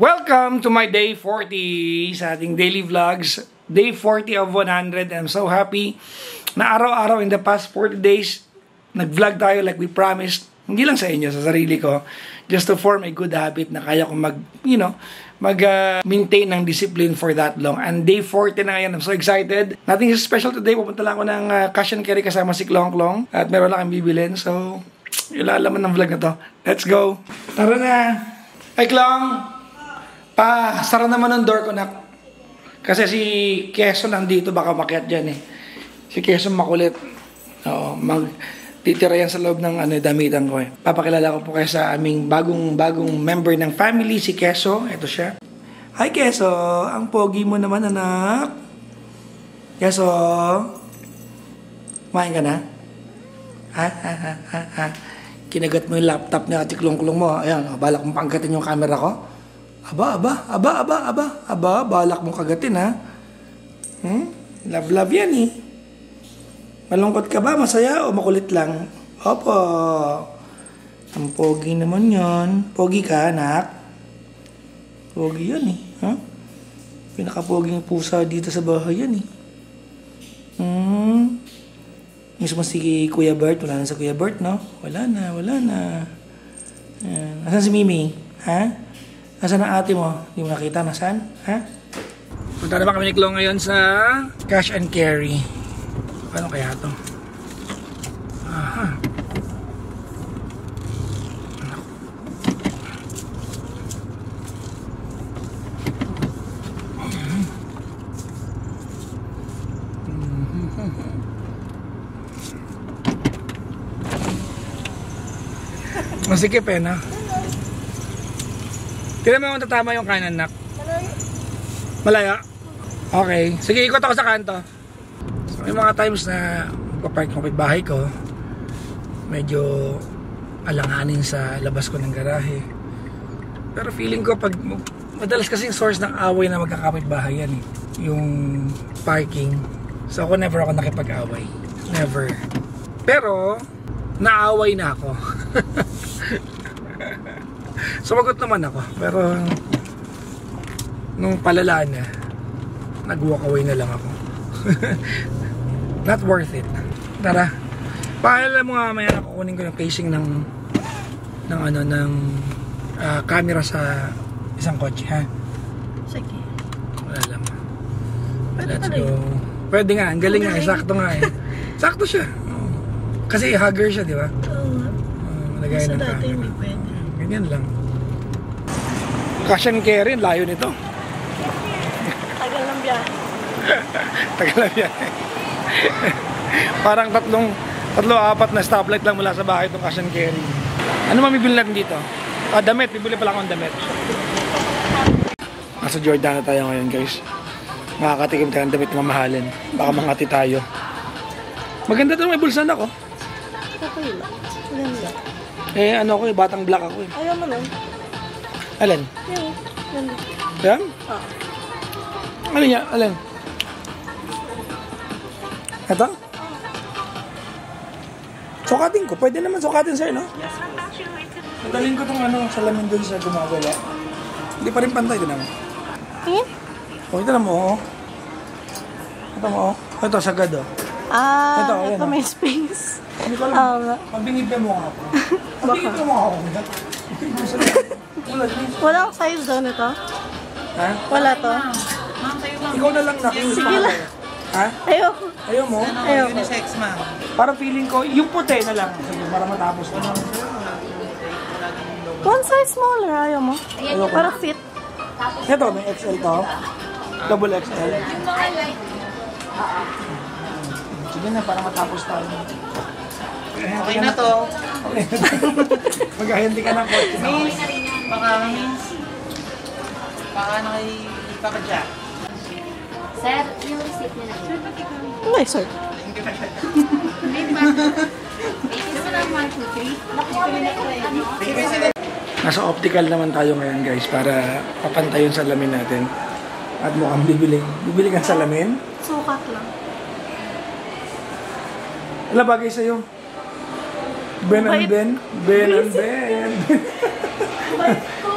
Welcome to my day 40 sa ating daily vlogs. Day 40 of 100. I'm so happy na araw-araw in the past 40 days, nag-vlog tayo like we promised. Hindi lang sa inyo, sa sarili ko. Just to form a good habit na kaya ko maintain ng discipline for that long. And day 40 na ngayon. I'm so excited. Nothing special today. Pupunta lang ako ng cash and carry kasama si Klong Klong. At meron lang kang bibilin. So, ilalaman ng vlog na to. Let's go. Tara na. Ay, Klong! Sara naman ang door ko na. Kasi si Keso nandito, baka makiat dyan eh. Si Keso makulit. Oo, titira yan sa loob ng damitan ko eh. Papakilala ko po kayo sa aming bagong member ng family, si Keso. Ito siya. Hi Keso, ang pogi mo naman anak. Keso, kumain ka na? Ha? Kinagat mo yung laptop ni Ate Klong-Klong mo. Ayan, balak mo panggatin yung camera ko. Aba, balak mong kagatin ha. Love yan eh. Malungkot ka ba? Masaya o makulit lang? Opo. Ang pogi naman yan. Pogi ka anak? Pogi yan eh. Huh? Pinakapoging pusa dito sa bahay yan eh. Miss mo si Kuya Bert? Wala na sa Kuya Bert, no? Wala na. Asan si Mimi? Ha? Nasaan ang ate mo? Hindi mo nakita? Nasaan? Ha? Punta naman kami ni Klong ngayon sa cash and carry. Paano kaya ito? Aha. Masikip eh, no? Kailan mo tatama yung kanan, nak? Malaya? Okay. Sige, ikot ako sa kanto. So, may mga times na magpapark ng bahay ko, medyo alanganin sa labas ko ng garahe. Pero feeling ko, madalas kasing source ng away na magkakapit-bahay yan eh. Yung parking. So ako never ako nakipag-away. Never. Pero, naaway na ako. Sumagot naman ako, pero nung palala na, nag-walk away na lang ako. Not worth it. Tara. Paalala mo nga maya na kukunin ko yung casing ng camera sa isang kotse, ha? Sige. Wala lang. Let's go. Pwede nga, ang galing nga, sakto nga eh. Sakto siya. Kasi hugger siya, di ba? Oo. Lagay ng camera. Ganyan lang. Cash and carry, layo nito. Tagal ng biyahe. Tagal ng biyahe. Parang apat na stoplight lang mula sa bahay itong cash and carry. Ano mamibili natin dito? Damit. Bibili pala akong damit. Nasa Jordana tayo ngayon, guys. Makakatikim tayo ng damit na mamahalin. Baka mangati tayo. Maganda ito, may bulsan ako. Okay lang. Maganda. Ano ako eh, batang black ako eh. Ayaw mo lang. Alin? Yan. Yan? Oo. Alin niya? Alin? Ito? Sukatin ko. Pwede naman sukatin sir, no? Yes. Madalhin ko itong salamin dun sa gumagawa. Hindi pa rin pantay ko naman. Tingin? Ito na mo, oh. Ito mo, oh. Ito, sagad, oh. Ito may space. Hindi ko alam. Pagbingipin mo ako. Pagbingipin mo ako. Walang size daw nito? Ha? Wala to? Ikaw na lang na. Sige lang. Ha? Ayaw mo? Ayaw. Unisex, ma'am. Para feeling ko, yung puti na lang. Sige, para matapos na. One size smaller, ayaw mo? Para fit. Ito, may XL to. Double XL. Sige na, para matapos tayo. Okay na to. Mag-ahindi ka ng kotse. Miss, baka nakikipakadya. Sir, yung receipt nila. Okay, sir. Nasa optical naman tayo ngayon guys para papantayin sa salamin natin. At mukhang bibili kang salamin. Sukat lang. Wala bagay sa'yo. Ben and Ben. Ben and Ben.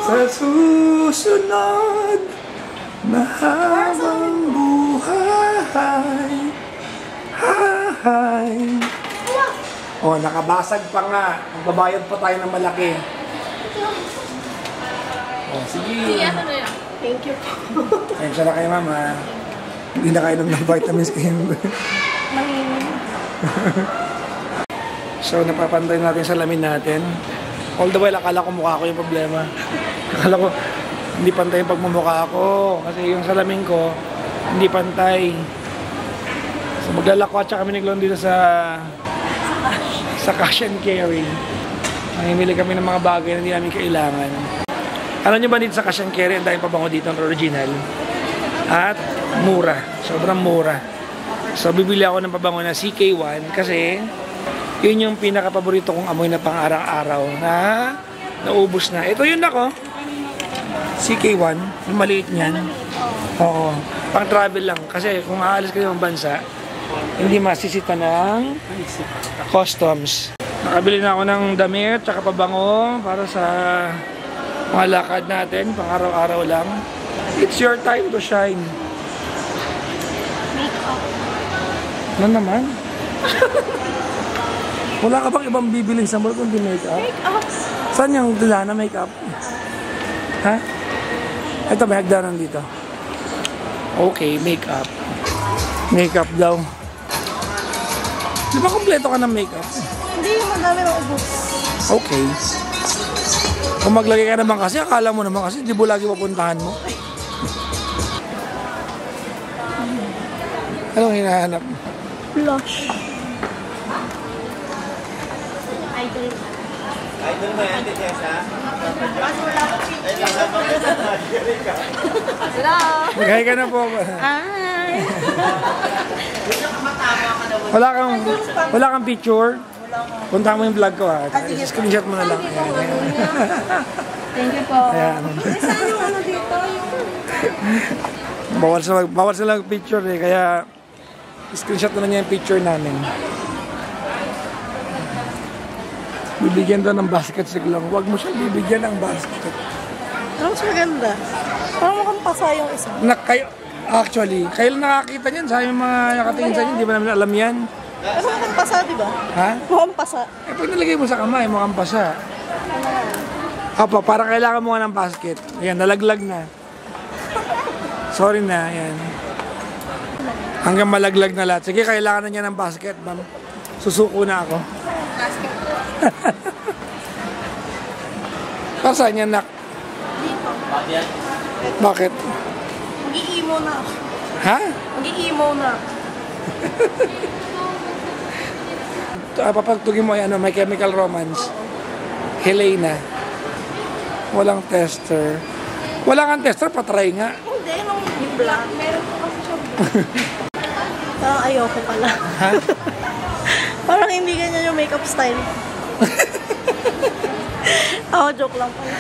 Sa susunod na habang buhay. Oh, nakabasag pa nga. Magbabayad pa tayo ng malaki. Oh, sige. Thank you. Ayun siya na kayo, mama. Hindi na kayo ng vitamins kayo. So, napapantay natin sa lamin natin. All the while, akala ko mukha ko yung problema. Akala ko, hindi pantay yung pagmumukha ko. Kasi yung salamin ko, hindi pantay. So, maglalakwa tsaka kami naglon dito sa cash and carry. Mamimili kami ng mga bagay na hindi namin kailangan. Alam nyo ba dito sa cash and carry, ang daming pabango dito ng original? At mura. Sobrang mura. So, bibili ako ng pabango na CK1 kasi yun yung pinaka-paborito kong amoy na pang-araw-araw na naubos na. Ito yun ako. CK1. Yung maliit niyan. Oo. Pang-travel lang. Kasi kung aalis kayo ng bansa, hindi masisita ng customs. Nakabili na ako ng damit tsaka pabango para sa mga lakad natin. Pang-araw-araw lang. It's your time to shine. Ano naman? Wala ka bang ibang bibiling sa mall kundi make-up? Make-up. Saan yung dila na make-up? Ha? Ito, may hagdanan dito. Okay, make-up. Make-up daw. Di ba kompleto ka ng make-up? Hindi, madami ng ubos. Okay. Kung maglagay ka naman kasi, akala mo naman kasi, di ba lagi mapuntahan mo? Anong hinahanap? Blush. Idol mo yan, Tessa? Maghay ka na po. Ay! Wala kang picture? Punta mo yung vlog ko ha. Screenshot mo na lang. Ayan, ayan. Thank you po. Ayan. Saan yung ano dito? Bawal sila picture eh. Kaya screenshot na lang niya yung picture namin. Bibigyan daw ng basket si Klong. Huwag mo siyang bibigyan ng basket. Ang mas maganda. Parang mukhang pasa yung isa. Actually, kayo lang nakakita niyan. Sa yung mga nakatingin sa inyo, hindi ba namin alam yan? Pero mukhang pasa, di ba? Ha? Mukhang pasa. Eh, pag nalagay mo sa kamay, mukhang pasa. Opo, parang kailangan mo nga ng basket. Ayan, nalaglag na. Sorry na, ayan. Hanggang malaglag na lahat. Sige, kailangan na niya ng basket, ma'am. Susuko na ako. Basket. Para saan yan, nak? Dito. Bakit? Mag-i-emo na ako. Ha? Mag-i-emo na ako. Papagtugin mo yan, My Chemical Romance. Helena. Walang tester. Wala kang tester, patry nga. Hindi, nung black. Meron ko kasi siya black. Parang ayoko pala. Ha? Parang hindi ganyan yung makeup style. Oo, joke lang pala.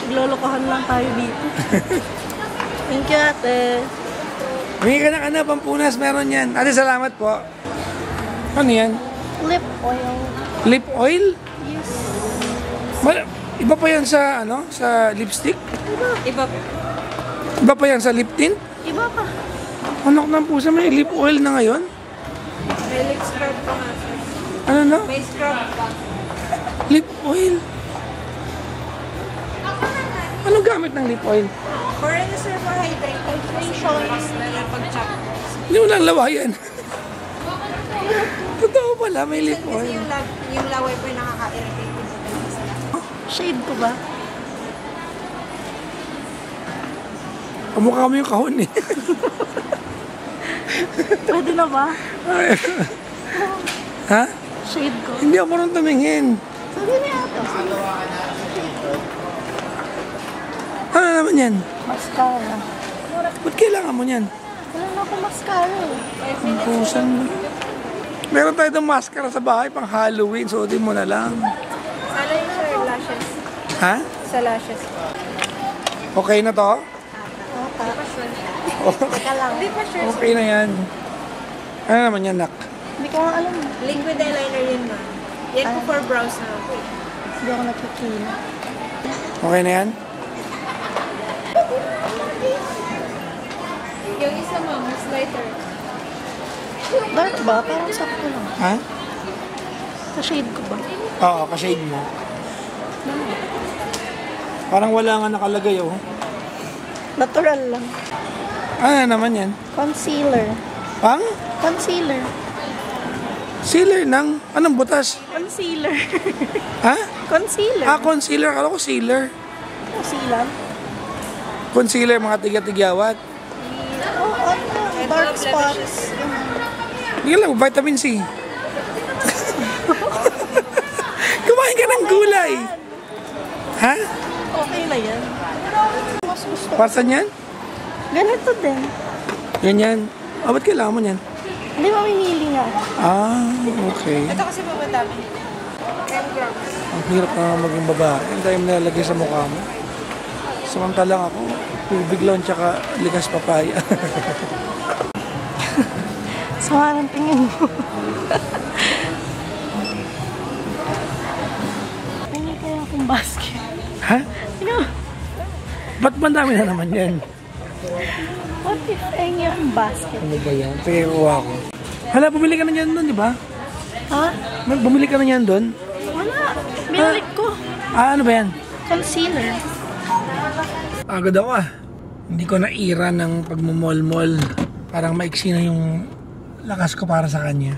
Naglolokohan lang tayo dito. Thank you, ate. Humingi ka ng Pampunas, meron yan. Ate, salamat po. Ano yan? Lip oil. Lip oil? Yes. Iba pa yan sa, sa lipstick? Iba. Iba pa yan sa lip tint? Iba pa. Anak ng pusa, may lip oil na ngayon? May lip scrub pa nga, sir. Ano na? May scrub pa. Lip oil. Anong gamit ng lip oil? For ano, sir, for hydration. Pag-chop. Hindi mo lang lawayan. Totoo pala, may lip oil. Yung laway po yung nakaka-irritate. Shade ko ba? Kamukha mo yung kahon eh. Pwede na ba? Ha? Shade ko. Hindi ako marunong tumingin. Sabi niya ito. Ano naman yan? Mascara. Ba't kailangan mo yan? Wala na akong mascara eh. Pusan mo. Meron tayo itong maskara sa bahay pang Halloween. Suotin mo na lang. Sana yung sir, lashes. Ha? Sa lashes. Okay na to? Okay. Teka lang. Hindi pa sure. Okay na yan. Ano naman yan, nak? Hindi ko nga alam. Liquid eyeliner yun, ma'am. Yan po for brows na. Hindi ako nakikita. Okay na yan? Yung isa mo, mas lighter. Dark ba? Parang sakto lang. Ha? Ka-shade ko ba? Oo, ka-shade mo. Parang wala nga nakalagay, oh. Natural lang. Ano naman yan? Concealer. Pang? Concealer. Sealer ng? Anong butas? Concealer. Ha? Concealer. Ah, concealer. Akala ko sealer. Concealer. Concealer, mga tiga-tigyawat. Oh, ano? Dark spots. Hindi lang, vitamin C. Kumain ka ng gulay. Ha? Okay na yan. Mas gusto. Para saan yan? Ganito din. Ganyan. Ah, ba't kailangan mo yan? Hindi mamimili nga. Ah, okay. Ito kasi po madami. 10 grams. Ang hirap na maging babae. Ang dahil nalalagay sa mukha mo. Samantalang ako, tubig lang tsaka ligas papaya. Sama ng tingin mo. Tingin kaya akong basket. Ha? Tingnan mo. Ba't bandami na naman yan? What if ay yung basket? Ano ba yan? Sige, kuha ko. Hala, bumili ka na yan doon, di ba? Ha? Bumili ka na yan doon? Wala. Binalik ko. Ah, ano ba yan? Concealer. Agad ako ah. Hindi ko naira ng pagmamol-mol. Parang maiksi na yung lakas ko para sa kanya.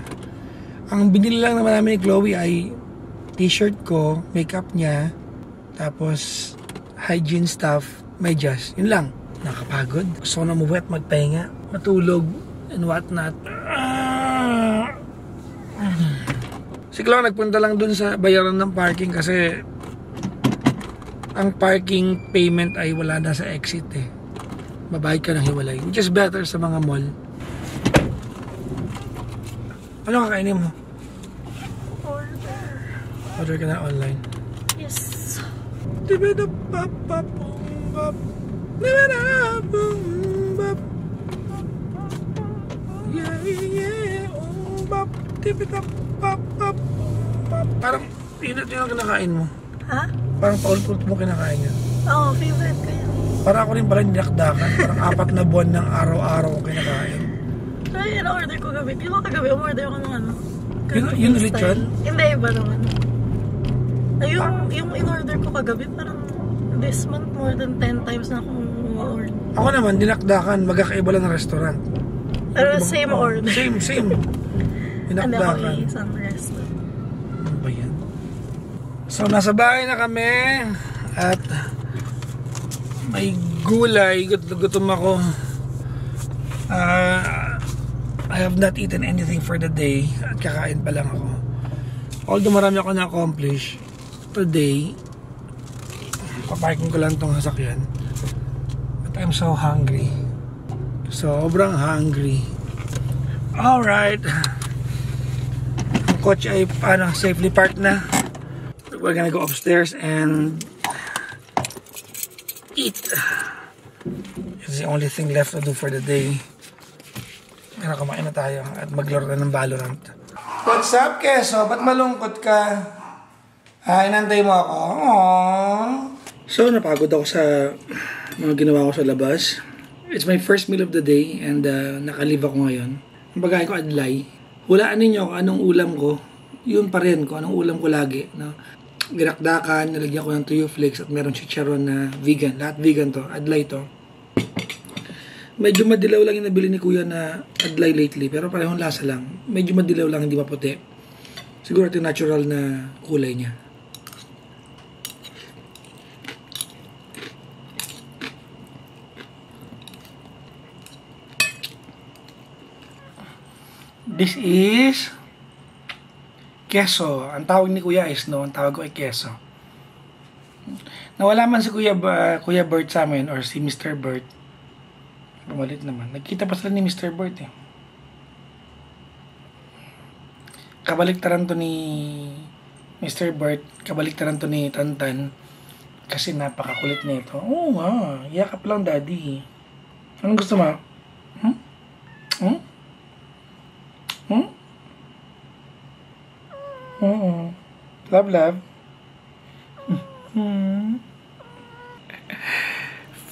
Ang binili lang naman namin ni Chloe ay t-shirt ko, makeup niya, tapos hygiene stuff, medyas. Yun lang. Nakapagod. Gusto ko na umuwi at magpahinga, matulog, and whatnot. Si Chloe nagpunta lang dun sa bayaran ng parking kasi ang parking payment ay wala na sa exit eh. Babayad ka ng hiwalay. Which is better sa mga mall. Ano kakainin mo? Order ka na online. Yes. Parang yun ang kinakain mo. Ha? Parang paulit-ulit mo kinakain yan. Oo, favorite ko yan. Parang ako rin pala nilakdakan. Parang 4 na buwan ng araw-araw ko kinakain. Ay, in-order ko gabi. Di ba kagabi, umorder ako ng ano? Yun ulit yun? Hindi, iba naman. Ay, yung in-order ko kagabi, parang this month more than 10 times na akong order. Ako naman, dinakdakan. Magkakaiba lang ng restaurant. Pero same order. Same. Hindi ako Dinakdakan. isang restaurant. Ano ba yan? So, nasa bahay na kami. At may gulay. Gutom ako. I have not eaten anything for the day. At kakain pa lang ako. Although marami ako na-accomplish today, paparking ko lang itong sasakyan. But I'm so hungry. Sobrang hungry. Alright. Ang kotse ay safely parked na. We're gonna go upstairs and eat. It's the only thing left to do for the day. Pero kumain na tayo at maglaro na ng Valorant. What's up, Keso? Ba't malungkot ka? Inantay mo ako? Aww. So, napagod ako sa mga ginawa ko sa labas. It's my first meal of the day and nakalive ako ngayon. Ang pagkain ko adlay. Hulaan ninyo kung anong ulam ko. Yun pa rin kung anong ulam ko lagi. No? Ginakdakan, nalagyan ko ng tuyo flakes at meron chicharon na vegan. Lahat vegan to. Adlay to. Medyo madilaw lang yung nabili ni Kuya na adlay lately. Pero parehong lasa lang. Medyo madilaw lang, hindi maputi. Siguro ito yung natural na kulay niya. This is keso. Ang tawag ni Kuya is no, ang tawag ko ay keso. Nawala man si Kuya Bert sa amin or si Mr. Bert. Pumalit naman. Nagkita pa sila ni Mr. Bert eh. Kabaliktaran to ni Mr. Bert. Kabaliktaran to ni Tantan. Kasi napakakulit na ito. Oo nga. Yakap lang daddy. Anong gusto mo? Love.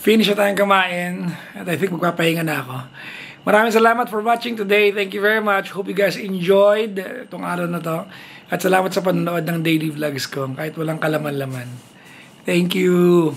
finish na tayong kumain. At I think magpapahinga na ako. Maraming salamat for watching today. Thank you very much. Hope you guys enjoyed itong araw na to. At salamat sa panonood ng daily vlogs ko kahit walang kalaman-laman. Thank you.